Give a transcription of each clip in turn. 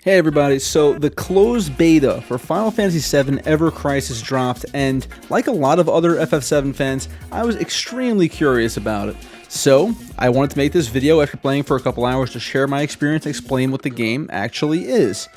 Hey everybody, so the closed beta for Final Fantasy VII Ever Crisis dropped, and like a lot of other FF7 fans, I was extremely curious about it. So, I wanted to make this video after playing for a couple hours to share my experience and explain what the game actually is.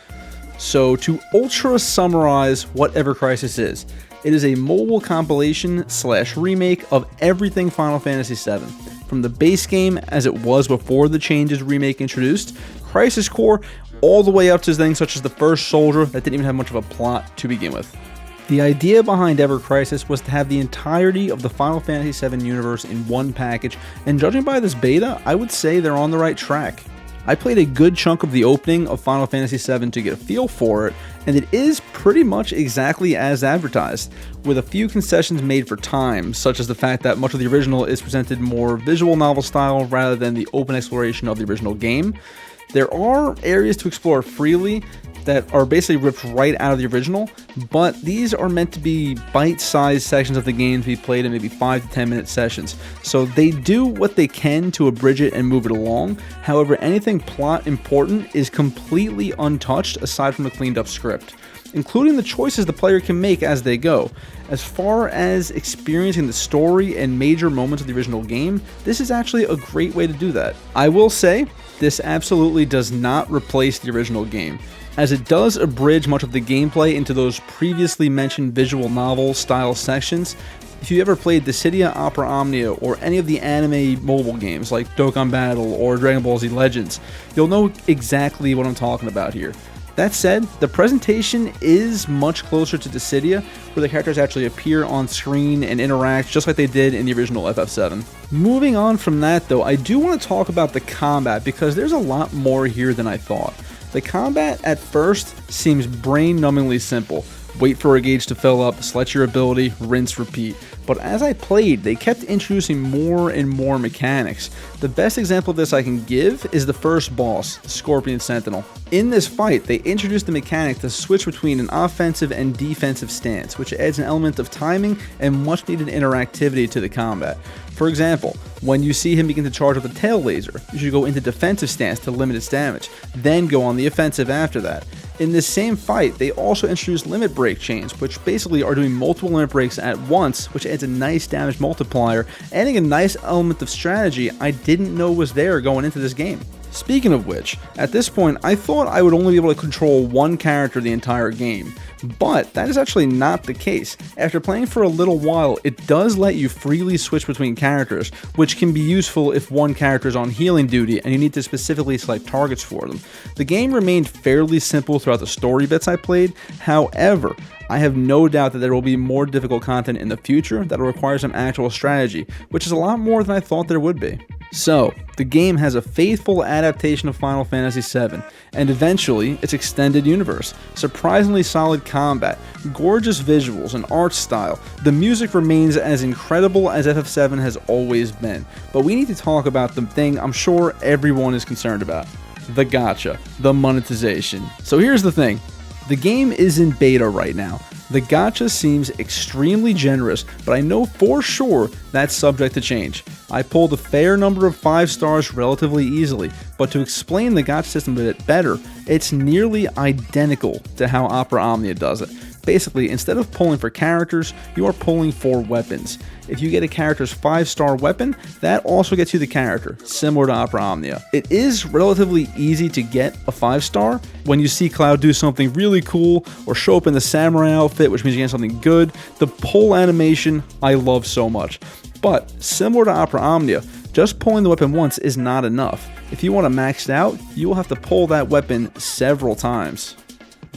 So, to ultra summarize what Ever Crisis is, it is a mobile compilation / remake of everything Final Fantasy VII. From the base game as it was before the changes remake introduced, Crisis Core, all the way up to things such as the first soldier that didn't even have much of a plot to begin with. The idea behind Ever Crisis was to have the entirety of the Final Fantasy VII universe in one package, and judging by this beta, I would say they're on the right track. I played a good chunk of the opening of Final Fantasy VII to get a feel for it, and it is pretty much exactly as advertised, with a few concessions made for time, such as the fact that much of the original is presented more visual novel style rather than the open exploration of the original game. There are areas to explore freely that are basically ripped right out of the original, but these are meant to be bite-sized sections of the game to be played in maybe 5 to 10 minute sessions. So they do what they can to abridge it and move it along. However, anything plot important is completely untouched aside from the cleaned up script, including the choices the player can make as they go. As far as experiencing the story and major moments of the original game, this is actually a great way to do that. I will say, this absolutely does not replace the original game, as it does abridge much of the gameplay into those previously mentioned visual novel style sections. If you ever played Dissidia, Opera Omnia, or any of the anime mobile games like Dokkan Battle or Dragon Ball Z Legends, you'll know exactly what I'm talking about here. That said, the presentation is much closer to Dissidia, where the characters actually appear on screen and interact just like they did in the original FF7. Moving on from that though, I do want to talk about the combat because there's a lot more here than I thought. The combat at first seems brain-numbingly simple. Wait for a gauge to fill up, select your ability, rinse, repeat. But as I played, they kept introducing more and more mechanics. The best example of this I can give is the first boss, the Scorpion Sentinel. In this fight, they introduced the mechanic to switch between an offensive and defensive stance, which adds an element of timing and much needed interactivity to the combat. For example, when you see him begin to charge with a tail laser, you should go into defensive stance to limit its damage, then go on the offensive after that. In this same fight, they also introduced limit break chains, which basically are doing multiple limit breaks at once, which adds a nice damage multiplier, adding a nice element of strategy I didn't know was there going into this game. Speaking of which, at this point I thought I would only be able to control one character the entire game, but that is actually not the case. After playing for a little while, it does let you freely switch between characters, which can be useful if one character is on healing duty and you need to specifically select targets for them. The game remained fairly simple throughout the story bits I played, however, I have no doubt that there will be more difficult content in the future that will require some actual strategy, which is a lot more than I thought there would be. So, the game has a faithful adaptation of Final Fantasy VII, and eventually its extended universe. Surprisingly solid combat, gorgeous visuals, and art style. The music remains as incredible as FF7 has always been, but we need to talk about the thing I'm sure everyone is concerned about. The gacha, the monetization. So here's the thing. The game is in beta right now. The gacha seems extremely generous, but I know for sure that's subject to change. I pulled a fair number of 5 stars relatively easily, but to explain the gacha system a bit better, it's nearly identical to how Opera Omnia does it. Basically, instead of pulling for characters, you are pulling for weapons. If you get a character's 5-star weapon, that also gets you the character, similar to Opera Omnia. It is relatively easy to get a 5-star. When you see Cloud do something really cool, or show up in the samurai outfit, which means you get something good, the pull animation I love so much. But, similar to Opera Omnia, just pulling the weapon once is not enough. If you want to max it out, you will have to pull that weapon several times.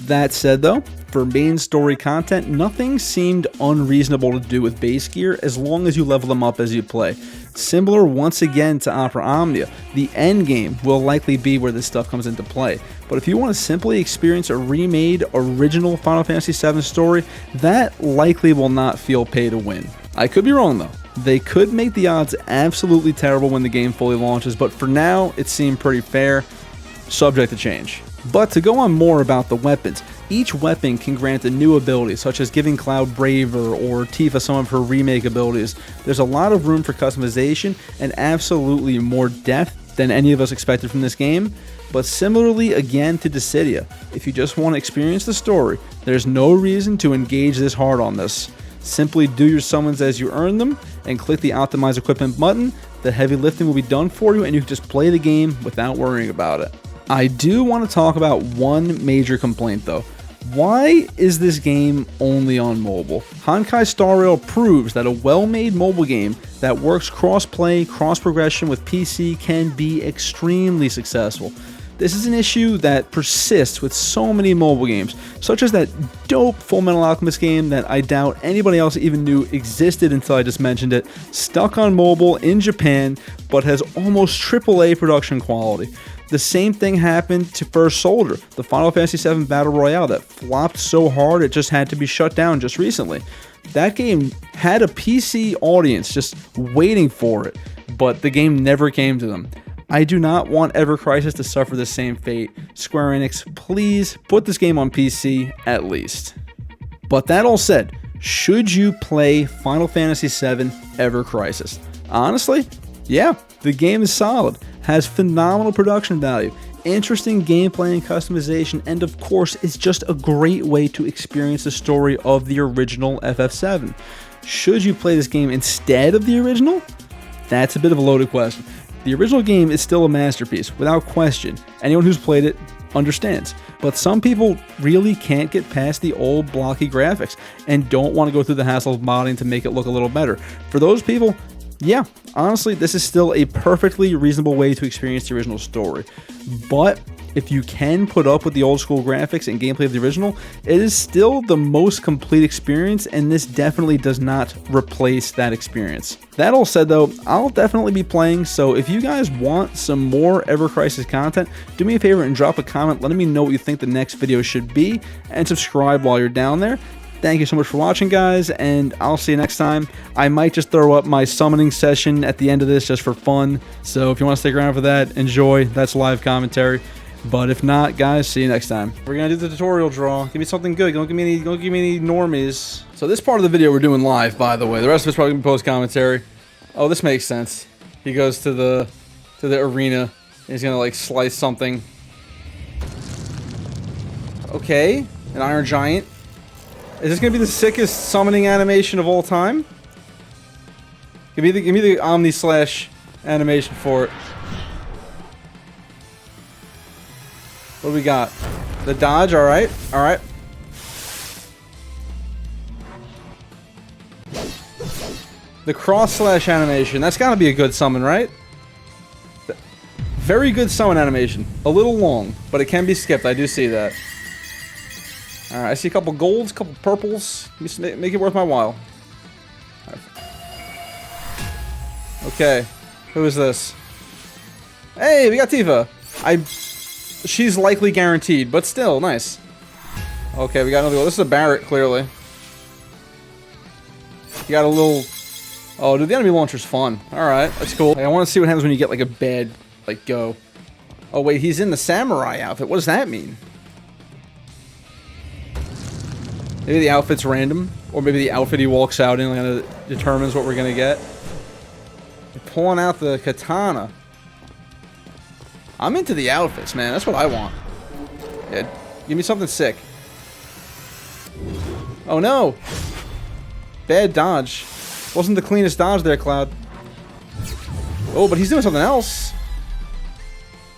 That said though, for main story content, nothing seemed unreasonable to do with base gear as long as you level them up as you play. Similar once again to Opera Omnia, the end game will likely be where this stuff comes into play. But if you want to simply experience a remade original Final Fantasy VII story, that likely will not feel pay to win. I could be wrong though. They could make the odds absolutely terrible when the game fully launches, but for now it seemed pretty fair, subject to change. But to go on more about the weapons, each weapon can grant a new ability, such as giving Cloud Braver or Tifa some of her remake abilities. There's a lot of room for customization and absolutely more depth than any of us expected from this game. But similarly again to Dissidia, if you just want to experience the story, there's no reason to engage this hard on this. Simply do your summons as you earn them and click the optimize equipment button. The heavy lifting will be done for you and you can just play the game without worrying about it. I do want to talk about one major complaint though. Why is this game only on mobile? Honkai Star Rail proves that a well-made mobile game that works cross-play, cross-progression with PC can be extremely successful. This is an issue that persists with so many mobile games, such as that dope Fullmetal Alchemist game that I doubt anybody else even knew existed until I just mentioned it, stuck on mobile in Japan, but has almost AAA production quality. The same thing happened to First Soldier, the Final Fantasy VII Battle Royale that flopped so hard it just had to be shut down just recently. That game had a PC audience just waiting for it, but the game never came to them. I do not want Ever Crisis to suffer the same fate. Square Enix, please put this game on PC at least. But that all said, should you play Final Fantasy VII Ever Crisis? Honestly, yeah, the game is solid, has phenomenal production value, interesting gameplay and customization, and of course, it's just a great way to experience the story of the original FF7. Should you play this game instead of the original? That's a bit of a loaded question. The original game is still a masterpiece, without question. Anyone who's played it understands. But some people really can't get past the old blocky graphics and don't want to go through the hassle of modding to make it look a little better. For those people, yeah, honestly, this is still a perfectly reasonable way to experience the original story. But if you can put up with the old school graphics and gameplay of the original, it is still the most complete experience, and this definitely does not replace that experience. That all said though, I'll definitely be playing, so if you guys want some more Ever Crisis content, do me a favor and drop a comment letting me know what you think the next video should be, and subscribe while you're down there. Thank you so much for watching, guys, and I'll see you next time. I might just throw up my summoning session at the end of this just for fun, so if you want to stick around for that, enjoy. That's live commentary. But if not, guys, see you next time. We're gonna do the tutorial draw. Give me something good. Don't give me any normies. So this part of the video we're doing live, by the way. The rest of it's probably gonna be post commentary. Oh, this makes sense. He goes to the arena. And he's gonna like slice something. Okay, an Iron Giant. Is this gonna be the sickest summoning animation of all time? Give me the Omni Slash animation for it. What do we got? The dodge, alright, alright. The cross slash animation, that's gotta be a good summon, right? Very good summon animation. A little long, but it can be skipped, I do see that. Alright, I see a couple golds, a couple purples. Make it worth my while. Okay, who is this? Hey, we got Tifa! She's likely guaranteed, but still, nice. Okay, we got another one. This is a Barret, clearly. You got a little... Oh, dude, the enemy launcher's fun. Alright, that's cool. Like, I want to see what happens when you get, like, a bad, like, go. Oh, wait, he's in the samurai outfit. What does that mean? Maybe the outfit's random. Or maybe the outfit he walks out in kind of determines what we're gonna get. They're pulling out the katana. I'm into the outfits, man. That's what I want. Yeah, give me something sick. Oh no! Bad dodge. Wasn't the cleanest dodge there, Cloud. Oh, but he's doing something else.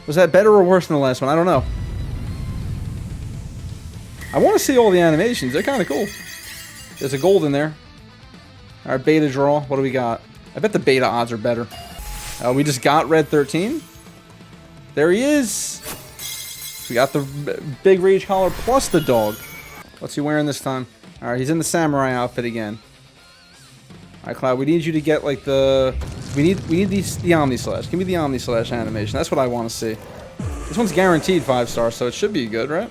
Was that better or worse than the last one? I don't know. I want to see all the animations. They're kind of cool. There's a gold in there. Alright, beta draw. What do we got? I bet the beta odds are better. We just got Red 13. There he is! We got the big rage collar plus the dog. What's he wearing this time? Alright, he's in the samurai outfit again. Alright, Cloud, we need you to get like the... We need the Omni Slash. Give me the Omni Slash animation. That's what I want to see. This one's guaranteed 5 stars, so it should be good, right?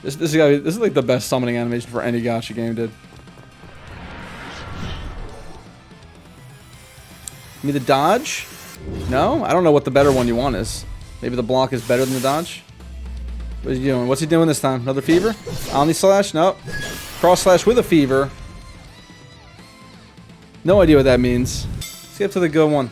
This is like the best summoning animation for any gacha game, dude. Give me the dodge? No? I don't know what the better one you want is. Maybe the block is better than the dodge? What is he doing? What's he doing this time? Another fever? Omni Slash? Nope. Cross Slash with a fever. No idea what that means. Let's get to the good one.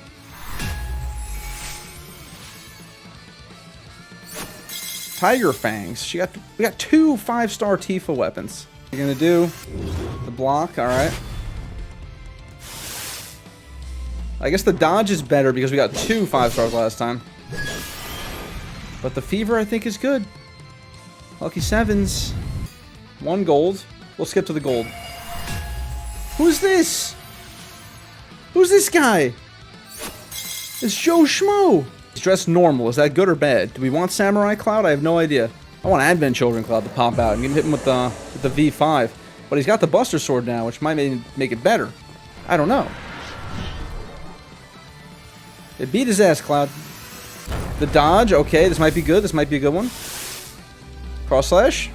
Tiger Fangs. We got 2 5-star Tifa weapons. You're gonna do the block, alright. I guess the dodge is better because we got 2 5-stars last time. But the fever, I think, is good. Lucky 7s. 1 gold. We'll skip to the gold. Who's this? Who's this guy? It's Joe Schmo. He's dressed normal. Is that good or bad? Do we want Samurai Cloud? I have no idea. I want Advent Children Cloud to pop out and hit him with the V5. But he's got the Buster Sword now, which might make it better. I don't know. It beat his ass, Cloud. The dodge, okay, this might be good. This might be a good one. Cross slash.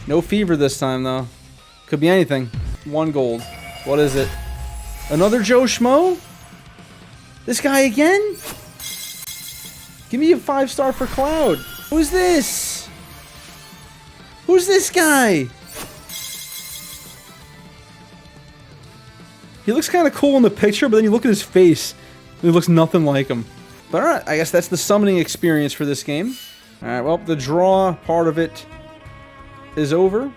No fever this time, though. Could be anything. 1 gold. What is it? Another Joe Schmo? This guy again? Give me a 5-star for Cloud. Who's this? Who's this guy? He looks kind of cool in the picture, but then you look at his face, and he looks nothing like him. But alright, I guess that's the summoning experience for this game. Alright, well, the draw part of it is over.